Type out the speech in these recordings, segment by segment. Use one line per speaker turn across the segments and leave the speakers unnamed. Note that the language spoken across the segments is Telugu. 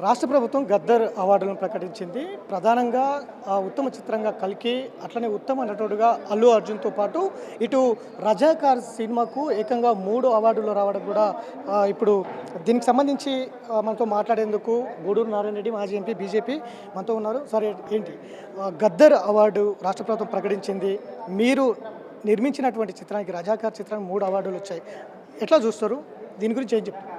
రాష్ట్ర ప్రభుత్వం గద్దర్ అవార్డులను ప్రకటించింది. ప్రధానంగా ఉత్తమ చిత్రంగా 'కల్కి', అట్లనే ఉత్తమ నటుడుగా అల్లు అర్జున్‌తో పాటు ఇటు 'రజాకార్' సినిమాకు ఏకంగా 3 అవార్డులు రావడం కూడా ఇప్పుడు దీనికి సంబంధించి మనతో మాట్లాడేందుకు గూడూరు నారాయణ రెడ్డి మాజీ ఎంపీ బీజేపీ మనతో ఉన్నారు. సరే ఏంటి గద్దర్ అవార్డు రాష్ట్ర ప్రభుత్వం ప్రకటించింది. మీరు నిర్మించినటువంటి చిత్రానికి 'రజాకార్' చిత్రానికి 3 అవార్డులు వచ్చాయి. ఎట్లా చూస్తారు? దీని గురించి ఏం చెప్తారు?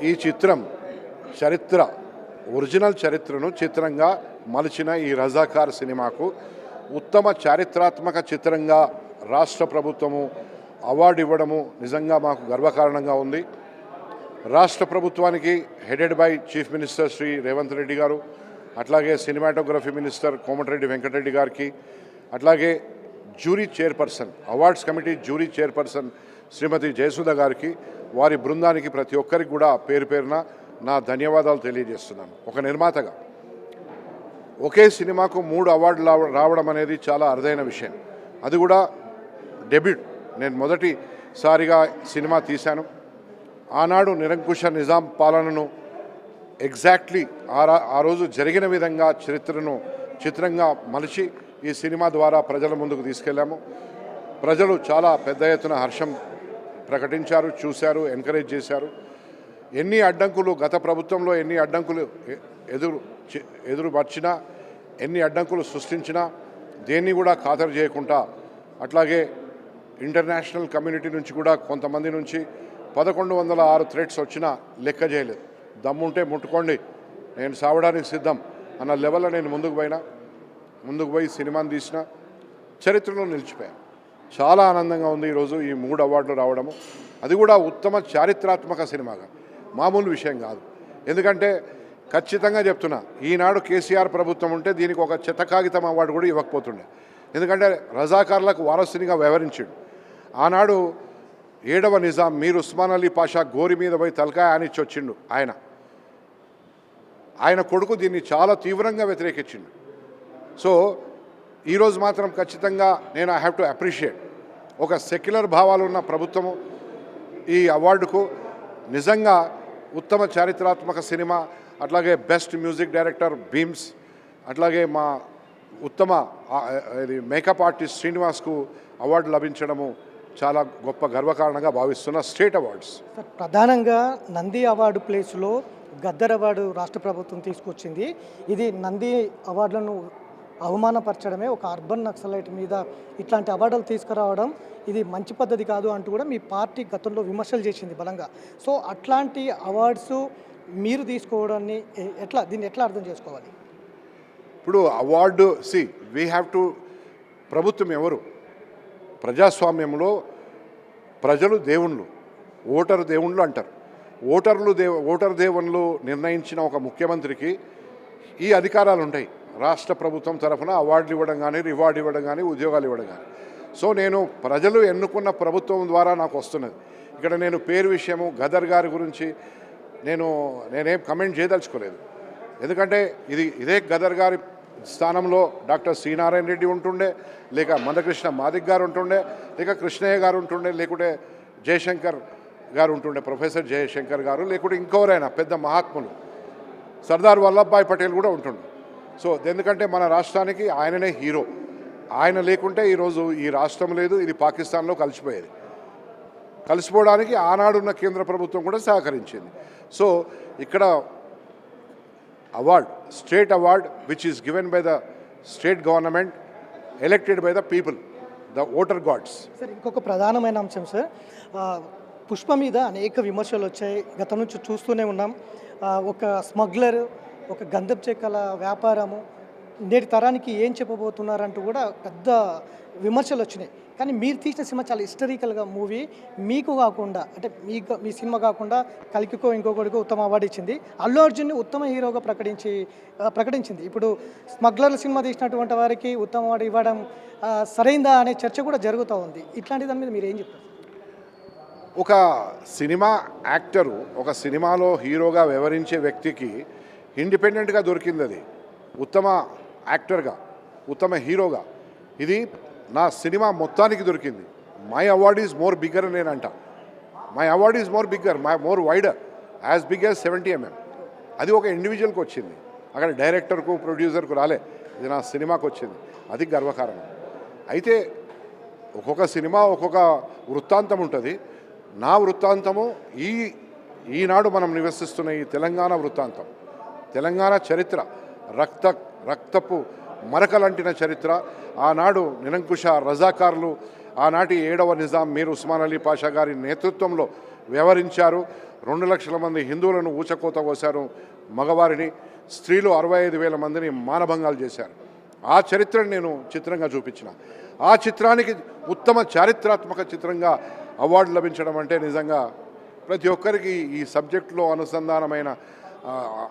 ఈ చిత్రం చరిత్ర ఒరిజినల్ చరిత్రను చిత్రంగా మలిచిన ఈ రజాకార్ సినిమాకు ఉత్తమ చారిత్రాత్మక చిత్రంగా రాష్ట్ర ప్రభుత్వము అవార్డు ఇవ్వడము నిజంగా మాకు గర్వకారణంగా ఉంది. రాష్ట్ర ప్రభుత్వానికి headed by chief minister Shri Revanth Reddy garu, అట్లాగే సినిమాటోగ్రఫీ మినిస్టర్ కోమటిరెడ్డి వెంకటరెడ్డి గారికి, అట్లాగే jury chairperson, awards committee jury chairperson Shrimati Jayasudha గారికి, వారి బృందానికి ప్రతి ఒక్కరికి కూడా పేరు పేరున నా ధన్యవాదాలు తెలియజేస్తున్నాను. ఒక నిర్మాతగా ఒకే సినిమాకు 3 అవార్డులు రావడం అనేది చాలా అరుదైన విషయం. అది కూడా డెబ్యూట్. నేను మొదటిసారిగా సినిమా తీశాను. ఆనాడు నిరంకుశ నిజాం పాలనను ఎగ్జాక్ట్లీ ఆ రోజు జరిగిన విధంగా చరిత్రను చిత్రంగా మలిచి ఈ సినిమా ద్వారా ప్రజల ముందుకు తీసుకెళ్ళాము. ప్రజలు చాలా పెద్ద ఎత్తున హర్షం ప్రకటించారు, చూశారు, ఎంకరేజ్ చేశారు. ఎన్ని అడ్డంకులు గత ప్రభుత్వంలో ఎన్ని అడ్డంకులు ఎదురుపరిచినా, ఎన్ని అడ్డంకులు సృష్టించినా దేన్ని కూడా ఖాతరు చేయకుండా, అట్లాగే ఇంటర్నేషనల్ కమ్యూనిటీ నుంచి కూడా కొంతమంది నుంచి 1106 థ్రెట్స్ వచ్చినా లెక్క చేయలేదు. దమ్ముంటే ముట్టుకోండి, నేను సావడానికి సిద్ధం అన్న లెవెల్లో నేను ముందుకు పోయి సినిమాని తీసిన చరిత్రలో నిలిచిపోయాను. చాలా ఆనందంగా ఉంది ఈరోజు ఈ 3 అవార్డులు రావడము. అది కూడా ఉత్తమ చారిత్రాత్మక సినిమాగా, మామూలు విషయం కాదు. ఎందుకంటే ఖచ్చితంగా చెప్తున్నా, ఈనాడు కేసీఆర్ ప్రభుత్వం ఉంటే దీనికి ఒక చెత్త కాగితం అవార్డు కూడా ఇవ్వకపోతుండే. ఎందుకంటే రజాకార్లకు వారసునిగా వ్యవహరించాడు. ఆనాడు 7వ నిజాం మీర్ ఉస్మాన్ అలీ పాషా గోరి మీద పోయి తలకాయ ఆనిచ్చి వచ్చిండు. ఆయన కొడుకు దీన్ని చాలా తీవ్రంగా వ్యతిరేకించిండు. సో ఈరోజు మాత్రం ఖచ్చితంగా నేను ఐ హ్యావ్ టు అప్రిషియేట్ ఒక సెక్యులర్ భావాలు ఉన్న ప్రభుత్వము ఈ అవార్డుకు నిజంగా ఉత్తమ చారిత్రాత్మక సినిమా, అట్లాగే బెస్ట్ మ్యూజిక్ డైరెక్టర్ భీమ్స్, అట్లాగే మా ఉత్తమ మేకప్ ఆర్టిస్ట్ శ్రీనివాస్కు అవార్డు లభించడము చాలా గొప్ప గర్వకారణంగా భావిస్తున్న స్టేట్ అవార్డ్స్.
ప్రధానంగా నంది అవార్డు ప్లేస్లో గద్దర్ అవార్డు రాష్ట్ర ప్రభుత్వం తీసుకొచ్చింది. ఇది నంది అవార్డులను అవమానపరచడమే. ఒక అర్బన్ నక్సలైట్ మీద ఇట్లాంటి అవార్డులు తీసుకురావడం ఇది మంచి పద్ధతి కాదు అంటూ కూడా మీ పార్టీ గతంలో విమర్శలు చేసింది బలంగా. సో అట్లాంటి అవార్డ్స్ మీరు తీసుకోవడాన్ని దీన్ని ఎట్లా అర్థం చేసుకోవాలి?
ఇప్పుడు అవార్డు వీ హ్యావ్ టు, ప్రభుత్వం ఎవరు? ప్రజాస్వామ్యంలో ప్రజలు దేవుళ్ళు, ఓటరు దేవుళ్ళు అంటారు. ఓటరు దేవుళ్ళు నిర్ణయించిన ఒక ముఖ్యమంత్రికి ఈ అధికారాలు ఉంటాయి. రాష్ట్ర ప్రభుత్వం తరఫున అవార్డులు ఇవ్వడం కానీ, రివార్డు ఇవ్వడం కానీ, ఉద్యోగాలు ఇవ్వడం కానీ. సో నేను ప్రజలు ఎన్నుకున్న ప్రభుత్వం ద్వారా నాకు వస్తున్నది. ఇక్కడ నేను పేరు విషయము గదర్ గారి గురించి నేనేం కమెంట్ చేయదలుచుకోలేదు. ఎందుకంటే ఇదే గదర్ గారి స్థానంలో డాక్టర్ సి నారాయణ రెడ్డి ఉంటుండే, లేక మందకృష్ణ మాదిక్ గారు ఉంటుండే, లేక కృష్ణయ్య గారు ఉంటుండే, లేకుంటే జయశంకర్ గారు ఉంటుండే, ప్రొఫెసర్ జయశంకర్ గారు, లేకుంటే ఇంకెవరైనా పెద్ద మహాత్ములు సర్దార్ వల్లభాయ్ పటేల్ కూడా ఉంటుండే. సో ఎందుకంటే మన రాష్ట్రానికి ఆయననే హీరో. ఆయన లేకుంటే ఈరోజు ఈ రాష్ట్రం లేదు, ఇది పాకిస్తాన్లో కలిసిపోయేది. కలిసిపోవడానికి ఆనాడున్న కేంద్ర ప్రభుత్వం కూడా సహకరించింది. సో ఇక్కడ award, state award which is given by the state government elected by the people, the voter gods.
Sir ఇంకొక ప్రధానమైన అంశం సార్, పుష్ప మీద అనేక విమర్శలు వచ్చాయి. గతం నుంచి చూస్తూనే ఉన్నాం. ఒక స్మగ్లర్, ఒక గంధపు చెక్కల వ్యాపారము, నేటి తరానికి ఏం చెప్పబోతున్నారంటూ కూడా పెద్ద విమర్శలు వచ్చినాయి. కానీ మీరు తీసిన సినిమా చాలా హిస్టరికల్గా మూవీ, మీకు కాకుండా అంటే మీ సినిమా కాకుండా కల్కికో ఇంకొకటికో ఉత్తమ అవార్డు ఇచ్చింది. అల్లు అర్జున్ని ఉత్తమ హీరోగా ప్రకటించింది. ఇప్పుడు స్మగ్లర్ల సినిమా తీసినటువంటి వారికి ఉత్తమ అవార్డు ఇవ్వడం సరైందా అనే చర్చ కూడా జరుగుతూ ఉంది. ఇట్లాంటి దాని మీద మీరు ఏం చెప్తారు?
ఒక సినిమా యాక్టరు ఒక సినిమాలో హీరోగా వ్యవహరించే వ్యక్తికి ఇండిపెండెంట్గా దొరికింది. అది ఉత్తమ యాక్టర్గా, ఉత్తమ హీరోగా ఇది నా సినిమా మొత్తానికి దొరికింది. My award is more bigger నేనంట. My award is more bigger, more wider. As big as 70 mm. అది ఒక ఇండివిజువల్కి వచ్చింది, అక్కడ డైరెక్టర్కు ప్రొడ్యూసర్కు రాలే, ఇది నా సినిమాకు వచ్చింది. అది గర్వకారణం. అయితే ఒక్కొక్క సినిమా ఒక్కొక్క వృత్తాంతం ఉంటుంది. నా వృత్తాంతము ఈనాడు మనం నివసిస్తున్న ఈ తెలంగాణ వృత్తాంతం, తెలంగాణ చరిత్ర, రక్తపు మరకలంటిన చరిత్ర. ఆనాడు నిరంకుశ రజాకారులు, ఆనాటి 7వ నిజాం మీర్ ఉస్మాన్ అలీ పాషా గారి నేతృత్వంలో వ్యవహరించారు. 2 లక్షల మంది హిందువులను ఊచకోత కోశారు, మగవారిని, స్త్రీలు 65,000 మందిని మానభంగాలు చేశారు. ఆ చరిత్రను నేను చిత్రంగా చూపించిన. ఆ చిత్రానికి ఉత్తమ చారిత్రాత్మక చిత్రంగా అవార్డు లభించడం అంటే నిజంగా ప్రతి ఒక్కరికి, ఈ సబ్జెక్టులో అనుసంధానమైన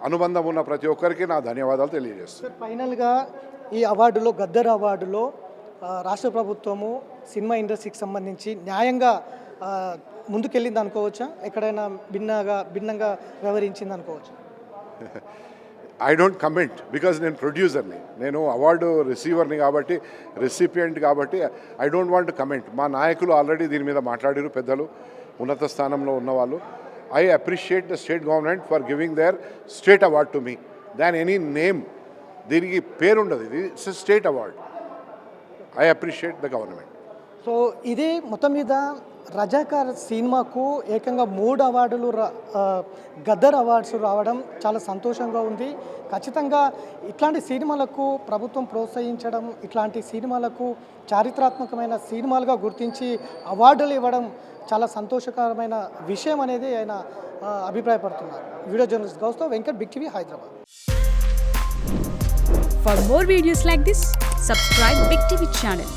అనుబంధం ఉన్న ప్రతి ఒక్కరికి నా ధన్యవాదాలు తెలియజేస్తాను.
సార్, ఫైనల్గా ఈ అవార్డులో, గద్దర్ అవార్డులో రాష్ట్ర ప్రభుత్వము సినిమా ఇండస్ట్రీకి సంబంధించి న్యాయంగా ముందుకెళ్ళింది అనుకోవచ్చా? ఎక్కడైనా భిన్నంగా వ్యవహరించింది అనుకోవచ్చా?
ఐ డోంట్ కమెంట్ బికాజ్ నేను ప్రొడ్యూసర్ని, నేను అవార్డు రిసీవర్ని కాబట్టి, రెసిపియంట్ కాబట్టి I don't want to comment. మా నాయకులు ఆల్రెడీ దీని మీద మాట్లాడారు, పెద్దలు, ఉన్నత స్థానంలో ఉన్నవాళ్ళు. I appreciate the state government for giving their state award to me than any name. దీనికి పేరుండదు, ఇది state award. I appreciate the government.
So ఇది మొత్తం మీద రజాకార్ సినిమాకు ఏకంగా 3 అవార్డులు గద్దర్ అవార్డ్స్ రావడం చాలా సంతోషంగా ఉంది. ఖచ్చితంగా ఇట్లాంటి సినిమాలకు ప్రభుత్వం ప్రోత్సహించడం, ఇట్లాంటి సినిమాలకు చారిత్రాత్మకమైన సినిమాలుగా గుర్తించి అవార్డులు ఇవ్వడం చాలా సంతోషకరమైన విషయం అనేది ఆయన అభిప్రాయపడుతున్నారు. వీడియో జర్నలిస్ట్ గౌస్తో Venkat, big TV, Hyderabad.
For more videos like this, subscribe Big TV channel.